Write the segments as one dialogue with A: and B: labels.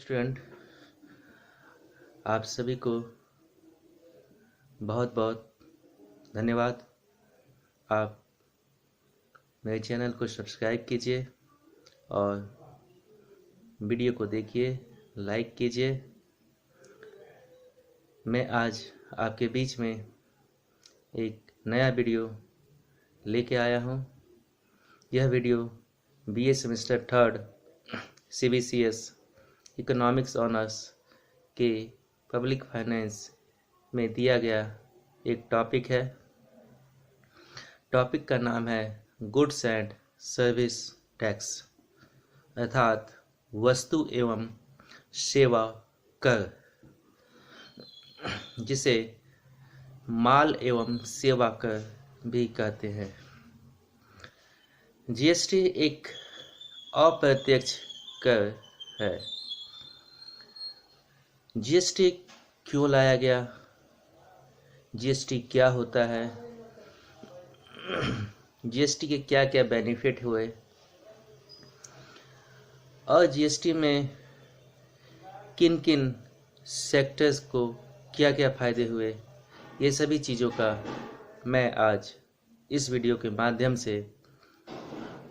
A: Student, आप सभी को बहुत बहुत धन्यवाद। आप मेरे चैनल को सब्सक्राइब कीजिए और वीडियो को देखिए, लाइक कीजिए। मैं आज आपके बीच में एक नया वीडियो लेके आया हूँ। यह video BA semester 3 CBCS economics honours के पब्लिक फाइनेंस में दिया गया एक टॉपिक है। टॉपिक का नाम है गुड्स एंड सर्विस टैक्स, अर्थात वस्तु एवं सेवा कर, जिसे माल एवं सेवा कर भी कहते हैं। जीएसटी एक अप्रत्यक्ष कर है। जीएसटी क्यों लाया गया? जीएसटी क्या होता है? जीएसटी के क्या क्या बेनिफिट हुए और जीएसटी में किन किन सेक्टर्स को क्या क्या फायदे हुए, ये सभी चीज़ों का मैं आज इस वीडियो के माध्यम से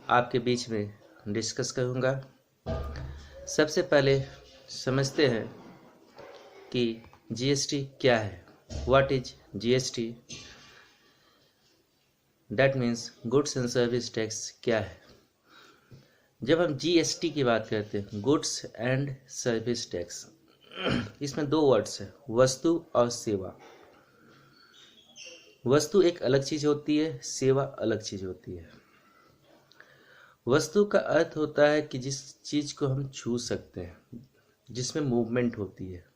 A: आपके बीच में डिस्कस करूँगा। सबसे पहले समझते हैं कि जीएसटी क्या है। What is GST? That means goods and service tax क्या है। जब हम जीएसटी की बात करते हैं, गुड्स एंड सर्विस टैक्स, इसमें दो वर्ड्स है, वस्तु और सेवा। वस्तु एक अलग चीज होती है, सेवा अलग चीज होती है। वस्तु का अर्थ होता है कि जिस चीज को हम छू सकते हैं, जिसमें मूवमेंट होती है,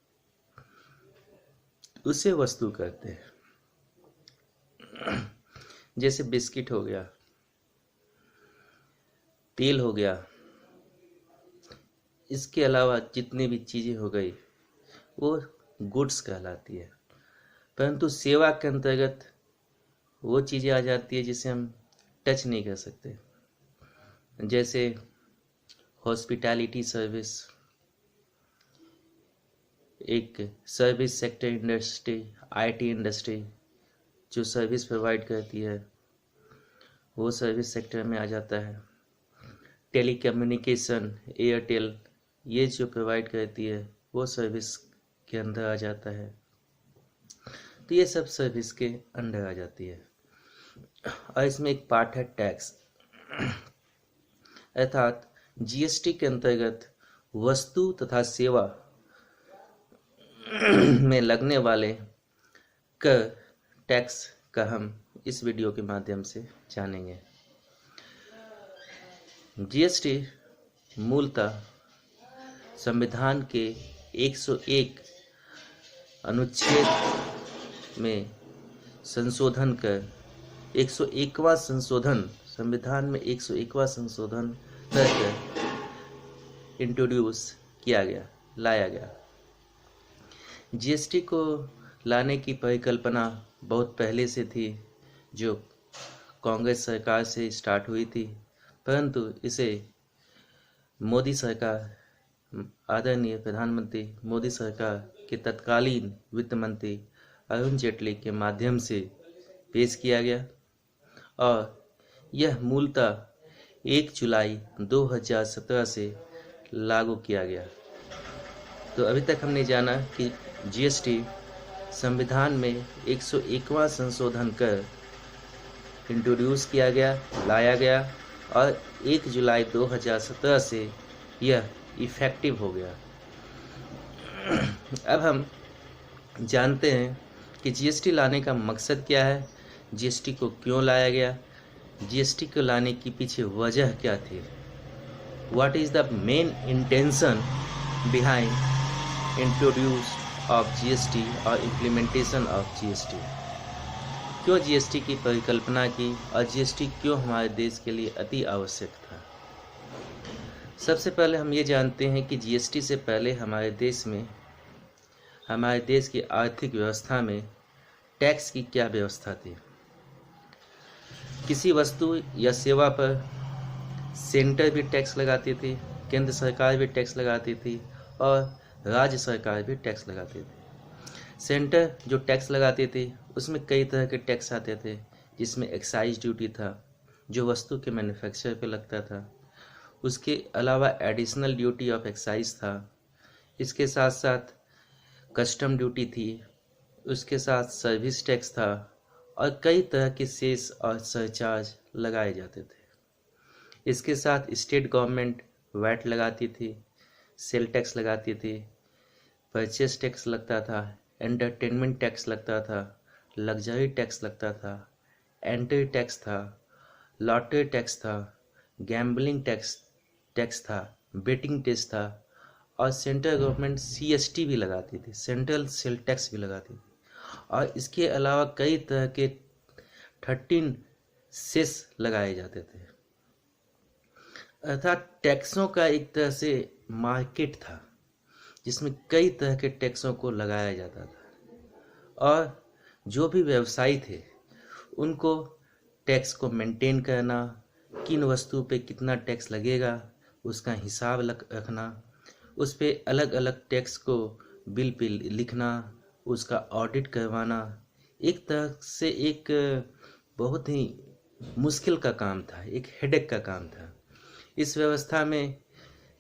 A: उसे वस्तु कहते हैं। जैसे बिस्किट हो गया, तेल हो गया, इसके अलावा जितनी भी चीजें हो गई वो गुड्स कहलाती है। परंतु सेवा के अंतर्गत वो चीजें आ जाती है जिसे हम टच नहीं कर सकते, जैसे हॉस्पिटैलिटी सर्विस, एक service sector industry, IT industry जो सर्विस प्रोवाइड करती है, वो सर्विस सेक्टर में आ जाता है। टेलीकम्युनिकेशन, एयरटेल, ये जो प्रोवाइड करती है वो सर्विस के अंदर आ जाता है। तो ये सब सर्विस के अंदर आ जाती है। और इसमें एक पार्ट है टैक्स, अर्थात जीएसटी के अंतर्गत वस्तु तथा सेवा में लगने वाले कर, टैक्स का हम इस वीडियो के माध्यम से जानेंगे। जीएसटी मूलतः संविधान के 101 अनुच्छेद में संशोधन कर 101वां संशोधन, संविधान में 101वां संशोधन कर इंट्रोड्यूस किया गया, लाया गया। जीएसटी को लाने की परिकल्पना बहुत पहले से थी, जो कांग्रेस सरकार से स्टार्ट हुई थी, परंतु इसे मोदी सरकार, आदरणीय प्रधानमंत्री मोदी सरकार के तत्कालीन वित्त मंत्री अरुण जेटली के माध्यम से पेश किया गया और यह मूलतः 1 जुलाई 2017 से लागू किया गया। तो अभी तक हमने जाना कि जीएसटी संविधान में 101वां संशोधन कर इंट्रोड्यूस किया गया, लाया गया और 1 जुलाई 2017 से यह इफेक्टिव हो गया। अब हम जानते हैं कि जीएसटी लाने का मकसद क्या है, जीएसटी को क्यों लाया गया, जीएसटी को लाने की पीछे वजह क्या थी। What is the main intention behind introduce of GST और इम्प्लीमेंटेशन ऑफ जीएसटी। क्यों जीएसटी की परिकल्पना की और जीएसटी क्यों हमारे देश के लिए अति आवश्यक था। सबसे पहले हम ये जानते हैं कि जीएसटी से पहले हमारे देश में, हमारे देश की आर्थिक व्यवस्था में टैक्स की क्या व्यवस्था थी। किसी वस्तु या सेवा पर सेंटर भी टैक्स लगाती थी, केंद्र सरकार भी टैक्स लगाती थी और राज्य सरकार भी टैक्स लगाते थे। सेंटर जो टैक्स लगाते थे उसमें कई तरह के टैक्स आते थे, जिसमें एक्साइज ड्यूटी था जो वस्तु के मैन्युफैक्चर पे लगता था। उसके अलावा एडिशनल ड्यूटी ऑफ एक्साइज था। इसके साथ साथ कस्टम ड्यूटी थी। उसके साथ सर्विस टैक्स था और कई तरह के सेस और सरचार्ज लगाए जाते थे। इसके साथ स्टेट गवर्नमेंट वैट लगाती थी, सेल टैक्स लगाती थी, परचेस टैक्स लगता था, एंटरटेनमेंट टैक्स लगता था, लग्जरी टैक्स लगता था, एंट्री टैक्स था, लॉटरी टैक्स था, गैम्बलिंग टैक्स था, बेटिंग टैक्स था और सेंट्रल गवर्नमेंट CST भी लगाती थी, सेंट्रल सेल टैक्स भी लगाती थी। और इसके अलावा कई तरह के 13 सेस लगाए जाते थे। अर्थात टैक्सों का एक तरह से मार्केट था जिसमें कई तरह के टैक्सों को लगाया जाता था और जो भी व्यवसायी थे उनको टैक्स को मेंटेन करना, किन वस्तु पे कितना टैक्स लगेगा उसका हिसाब रखना, उस पे अलग अलग टैक्स को बिल पे लिखना, उसका ऑडिट करवाना एक तरह से एक बहुत ही मुश्किल का काम था, एक हेडेक का काम था। इस व्यवस्था में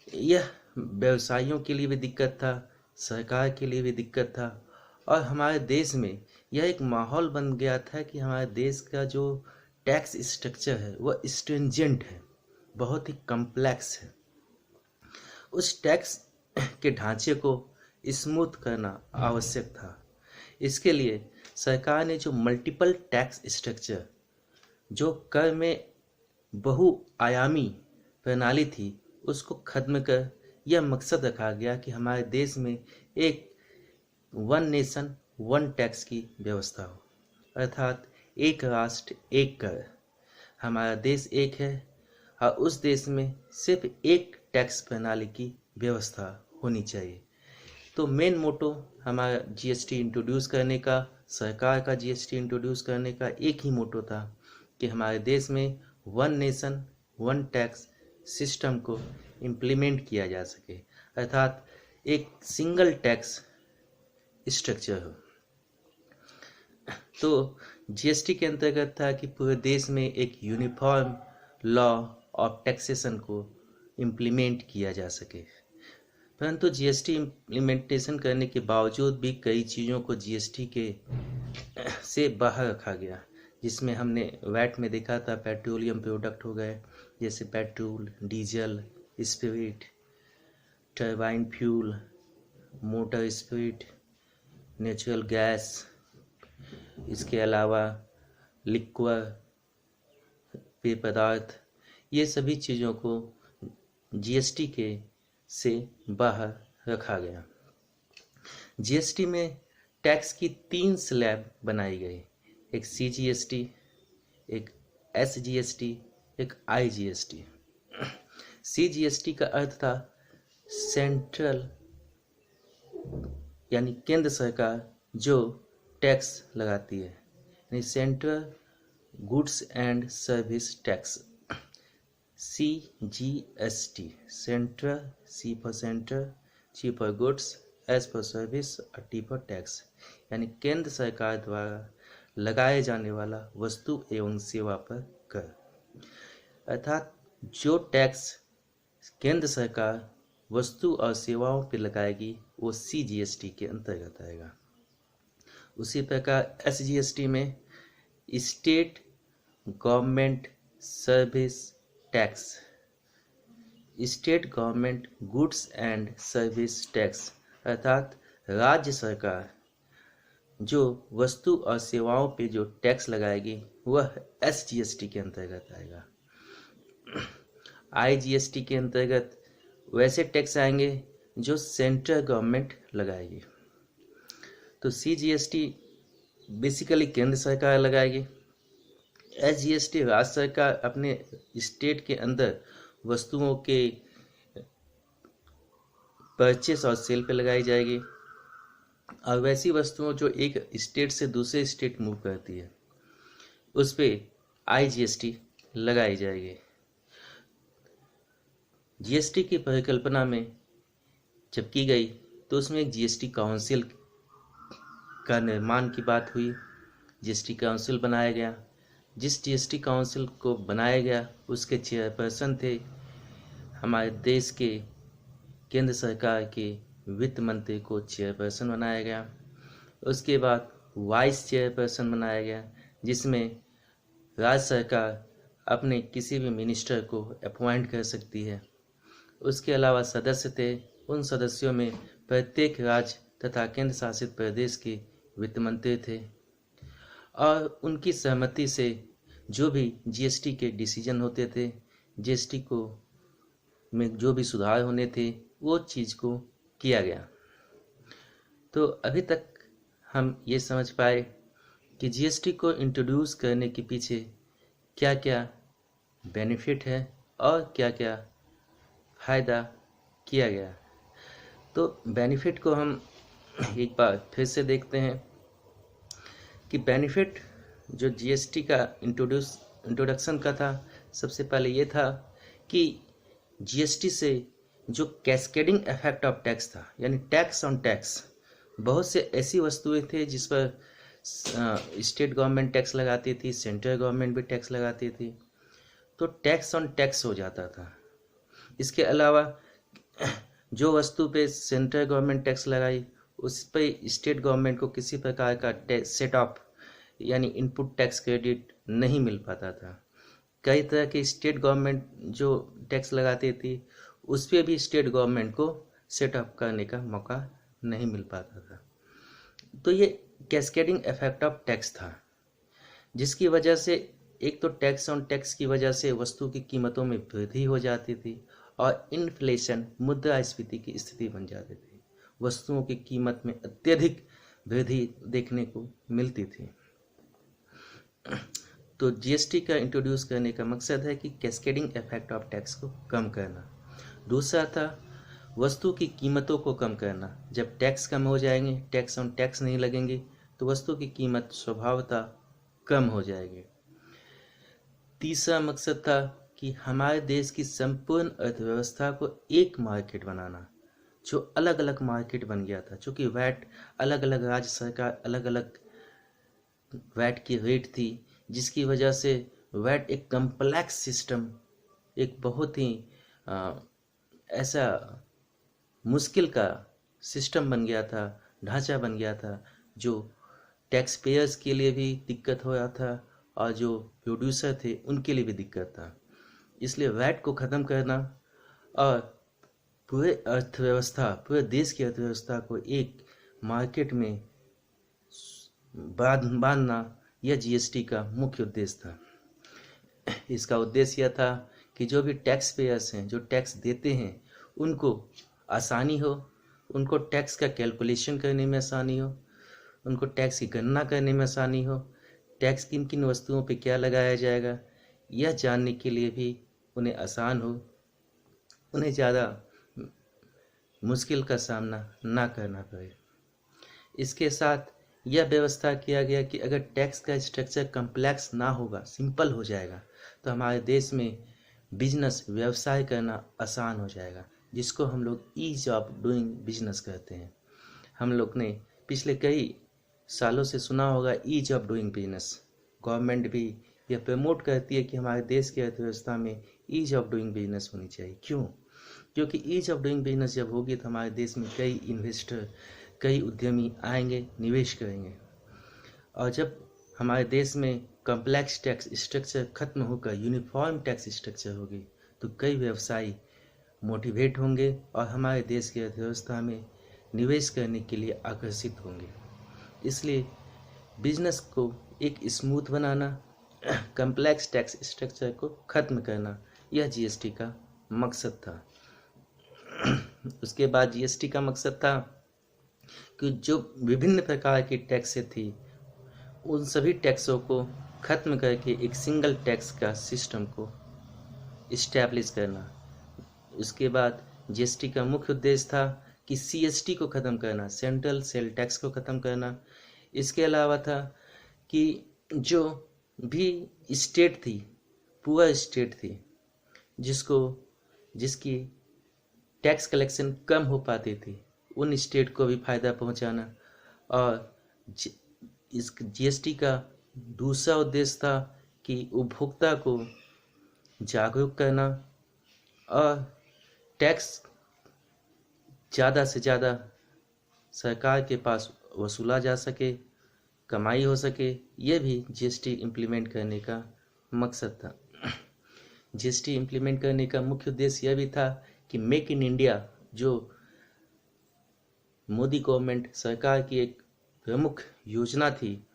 A: यह व्यवसायियों के लिए भी दिक्कत था, सरकार के लिए भी दिक्कत था और हमारे देश में यह एक माहौल बन गया था कि हमारे देश का जो टैक्स स्ट्रक्चर है वह स्ट्रिंजेंट है, बहुत ही कम्प्लेक्स है। उस टैक्स के ढांचे को स्मूथ करना आवश्यक था। इसके लिए सरकार ने जो मल्टीपल टैक्स स्ट्रक्चर, जो कर में बहुआयामी प्रणाली थी, उसको खत्म कर यह मकसद रखा गया कि हमारे देश में एक वन नेशन वन टैक्स की व्यवस्था हो, अर्थात एक राष्ट्र एक कर। हमारा देश एक है और उस देश में सिर्फ एक टैक्स प्रणाली की व्यवस्था होनी चाहिए। तो मेन मोटो हमारा GST इंट्रोड्यूस करने का, सरकार का GST इंट्रोड्यूस करने का एक ही मोटो था कि हमारे देश में one nation one tax system को इम्प्लीमेंट किया जा सके, अर्थात एक सिंगल टैक्स स्ट्रक्चर हो। तो GST के अंतर्गत था कि पूरे देश में एक यूनिफॉर्म लॉ ऑफ टैक्सेशन को इम्प्लीमेंट किया जा सके। परंतु GST इम्प्लीमेंटेशन करने के बावजूद भी कई चीज़ों को GST के से बाहर रखा गया, जिसमें हमने वैट में देखा था पेट्रोलियम प्रोडक्ट हो गए, जैसे petrol, diesel, spirit, turbine fuel, motor spirit, natural gas, इसके अलावा लिक्विड पेय पदार्थ, ये सभी चीज़ों को GST के से बाहर रखा गया। GST में टैक्स की 3 स्लैब बनाई गई, एक CGST, एक SGST, एक IGST। CGST का अर्थ था सेंट्रल, यानी केंद्र सरकार जो टैक्स लगाती है, यानी central goods and service tax. CGST, central, C for central, G for goods, S for service और T फॉर टैक्स, यानी केंद्र सरकार द्वारा लगाए जाने वाला वस्तु एवं सेवा पर कर। अर्थात जो टैक्स केंद्र सरकार वस्तु और सेवाओं पर लगाएगी वो CGST के अंतर्गत आएगा। उसी प्रकार SGST में state government service tax, state government goods and service tax, अर्थात राज्य सरकार जो वस्तु और सेवाओं पे जो टैक्स लगाएगी वह SGST के अंतर्गत आएगा। IGST के अंतर्गत वैसे टैक्स आएंगे जो सेंट्रल गवर्नमेंट लगाएगी। तो CGST बेसिकली केंद्र सरकार लगाएगी, SGST राज्य सरकार अपने स्टेट के अंदर वस्तुओं के परचेस और सेल पे लगाई जाएगी, और वैसी वस्तुओं जो एक स्टेट से दूसरे स्टेट मूव करती है उस पे IGST लगाई जाएगी। GST की परिकल्पना में जब की गई तो उसमें एक जीएसटी काउंसिल का निर्माण की बात हुई। जीएसटी काउंसिल बनाया गया। जिस जीएसटी काउंसिल को बनाया गया उसके चेयरपर्सन थे हमारे देश के केंद्र सरकार के वित्त मंत्री को चेयरपर्सन बनाया गया। उसके बाद वाइस चेयरपर्सन बनाया गया, जिसमें राज्य सरकार अपने किसी भी मिनिस्टर को अपॉइंट कर सकती है। उसके अलावा सदस्य थे। उन सदस्यों में प्रत्येक राज्य तथा केंद्र शासित प्रदेश के वित्त मंत्री थे और उनकी सहमति से जो भी जीएसटी के डिसीजन होते थे, जीएसटी को में जो भी सुधार होने थे, वो चीज़ को किया गया। तो अभी तक हम ये समझ पाए कि जीएसटी को इंट्रोड्यूस करने के पीछे क्या क्या बेनिफिट है और क्या क्या फ़ायदा किया गया। तो बेनिफिट को हम एक बार फिर से देखते हैं कि बेनिफिट जो जीएसटी का इंट्रोडक्शन का था, सबसे पहले ये था कि जीएसटी से जो कैस्केडिंग इफेक्ट ऑफ टैक्स था, यानी टैक्स ऑन टैक्स, बहुत से ऐसी वस्तुएं थे जिस पर स्टेट गवर्नमेंट टैक्स लगाती थी, सेंट्रल गवर्नमेंट भी टैक्स लगाती थी, तो टैक्स ऑन टैक्स हो जाता था। इसके अलावा जो वस्तु पे सेंट्रल गवर्नमेंट टैक्स लगाई उस पर स्टेट गवर्नमेंट को किसी प्रकार का सेट ऑफ यानी इनपुट टैक्स क्रेडिट नहीं मिल पाता था। कई तरह के स्टेट गवर्नमेंट जो टैक्स लगाती थी उस पर भी स्टेट गवर्नमेंट को सेट अप करने का मौका नहीं मिल पाता था। तो ये कैस्केडिंग इफेक्ट ऑफ टैक्स था, जिसकी वजह से एक तो टैक्स ऑन टैक्स की वजह से वस्तु की कीमतों में वृद्धि हो जाती थी और इन्फ्लेशन मुद्रास्फीति की स्थिति बन जाती थी। वस्तुओं की कीमत में अत्यधिक वृद्धि देखने को मिलती थी। तो जीएसटी का इंट्रोड्यूस करने का मकसद है कि कैस्केडिंग इफेक्ट ऑफ टैक्स को कम करना। दूसरा था वस्तु की कीमतों को कम करना। जब टैक्स कम हो जाएंगे, टैक्स ऑन टैक्स नहीं लगेंगे, तो वस्तु की कीमत स्वभावतः कम हो जाएगी। तीसरा मकसद था कि हमारे देश की संपूर्ण अर्थव्यवस्था को एक मार्केट बनाना, जो अलग अलग मार्केट बन गया था। चूँकि वैट अलग अलग राज्य सरकार अलग अलग वैट की रेट थी, जिसकी वजह से वैट एक कम्प्लेक्स सिस्टम, एक बहुत ही ऐसा मुश्किल का सिस्टम बन गया था, ढांचा बन गया था, जो टैक्स पेयर्स के लिए भी दिक्कत हो रहा था और जो प्रोड्यूसर थे उनके लिए भी दिक्कत था। इसलिए वैट को ख़त्म करना और पूरे अर्थव्यवस्था, पूरे देश की अर्थव्यवस्था को एक मार्केट में बांधना, यह जीएसटी का मुख्य उद्देश्य था। इसका उद्देश्य यह था कि जो भी टैक्स पेयर्स हैं, जो टैक्स देते हैं, उनको आसानी हो, उनको टैक्स का कैलकुलेशन करने में आसानी हो, उनको टैक्स की गणना करने में आसानी हो, टैक्स किन किन वस्तुओं पे क्या लगाया जाएगा, यह जानने के लिए भी उन्हें आसान हो, उन्हें ज़्यादा मुश्किल का सामना ना करना पड़े। इसके साथ यह व्यवस्था किया गया कि अगर टैक्स का स्ट्रक्चर कम्प्लेक्स ना होगा, सिंपल हो जाएगा, तो हमारे देश में बिजनेस, व्यवसाय करना आसान हो जाएगा, जिसको हम लोग ईज ऑफ डूइंग बिजनेस कहते हैं। हम लोग ने पिछले कई सालों से सुना होगा ease of doing business. Government भी यह प्रमोट करती है कि हमारे देश की अर्थव्यवस्था में ईज ऑफ डूइंग बिजनेस होनी चाहिए। क्यों? क्योंकि ईज ऑफ डूइंग बिजनेस जब होगी तो हमारे देश में कई इन्वेस्टर, कई उद्यमी आएंगे, निवेश करेंगे। और जब हमारे देश में कम्प्लेक्स टैक्स स्ट्रक्चर खत्म होकर यूनिफॉर्म टैक्स स्ट्रक्चर होगी, तो कई व्यवसायी मोटिवेट होंगे और हमारे देश की अर्थव्यवस्था में निवेश करने के लिए आकर्षित होंगे। इसलिए बिजनेस को एक स्मूथ बनाना, कम्प्लेक्स टैक्स स्ट्रक्चर को ख़त्म करना, यह जीएसटी का मकसद था। उसके बाद जीएसटी का मकसद था कि जो विभिन्न प्रकार की टैक्सें थी, उन सभी टैक्सों को ख़त्म करके एक सिंगल टैक्स का सिस्टम को इस्टेब्लिश करना। उसके बाद जीएसटी का मुख्य उद्देश्य था कि सीएसटी को ख़त्म करना, सेंट्रल सेल टैक्स को ख़त्म करना। इसके अलावा था कि जो भी स्टेट थी, पुअर स्टेट थी, जिसकी टैक्स कलेक्शन कम हो पाती थी उन स्टेट को भी फायदा पहुंचाना। और इस जीएसटी का दूसरा उद्देश्य था कि उपभोक्ता को जागरूक करना और टैक्स ज़्यादा से ज़्यादा सरकार के पास वसूला जा सके, कमाई हो सके। यह भी जीएसटी इम्प्लीमेंट करने का मकसद था। जीएसटी इम्प्लीमेंट करने का मुख्य उद्देश्य यह भी था कि मेक इन इंडिया, जो मोदी गवर्नमेंट सरकार की एक प्रमुख योजना थी,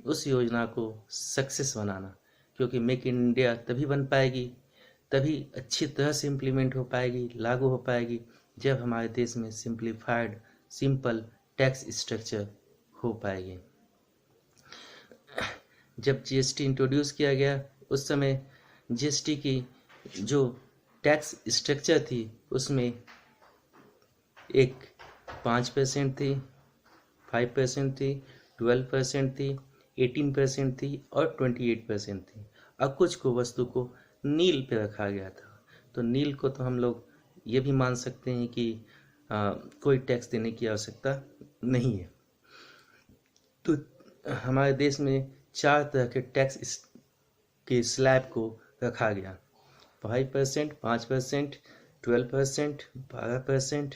A: उस योजना को सक्सेस बनाना। क्योंकि मेक इन इंडिया तभी बन पाएगी, तभी अच्छी तरह से इम्प्लीमेंट हो पाएगी, लागू हो पाएगी, जब हमारे देश में सिंप्लीफाइड सिंपल टैक्स स्ट्रक्चर हो पाएगी। जब जीएसटी इंट्रोड्यूस किया गया उस समय जीएसटी की जो टैक्स स्ट्रक्चर थी उसमें एक 5% थी, 5% थी, 12% थी, 18% थी और 28% थी। अब कुछ को वस्तु को नील पे रखा गया था। तो नील को तो हम लोग ये भी मान सकते हैं कि कोई टैक्स देने की आवश्यकता नहीं है। तो हमारे देश में 4 तरह के टैक्स के स्लैब को रखा गया: 5%, 5%, 12%, 12%,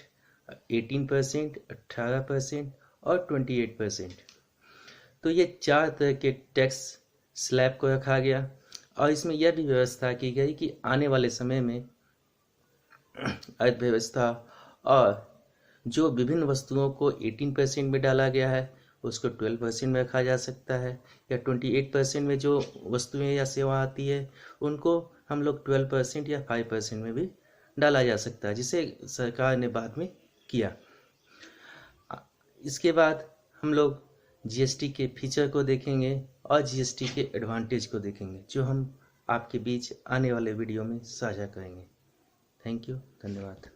A: 18%, 18% और 28%। तो ये 4 तरह के टैक्स स्लैब को रखा गया और इसमें यह भी व्यवस्था की गई कि आने वाले समय में अर्थव्यवस्था और जो विभिन्न वस्तुओं को 18% में डाला गया है उसको 12% में रखा जा सकता है, या 28% में जो वस्तुएं या सेवा आती है उनको हम लोग 12% या 5% में भी डाला जा सकता है, जिसे सरकार ने बाद में किया। इसके बाद हम लोग जीएसटी के फीचर को देखेंगे और जीएसटी के एडवांटेज को देखेंगे, जो हम आपके बीच आने वाले वीडियो में साझा करेंगे। थैंक यू, धन्यवाद।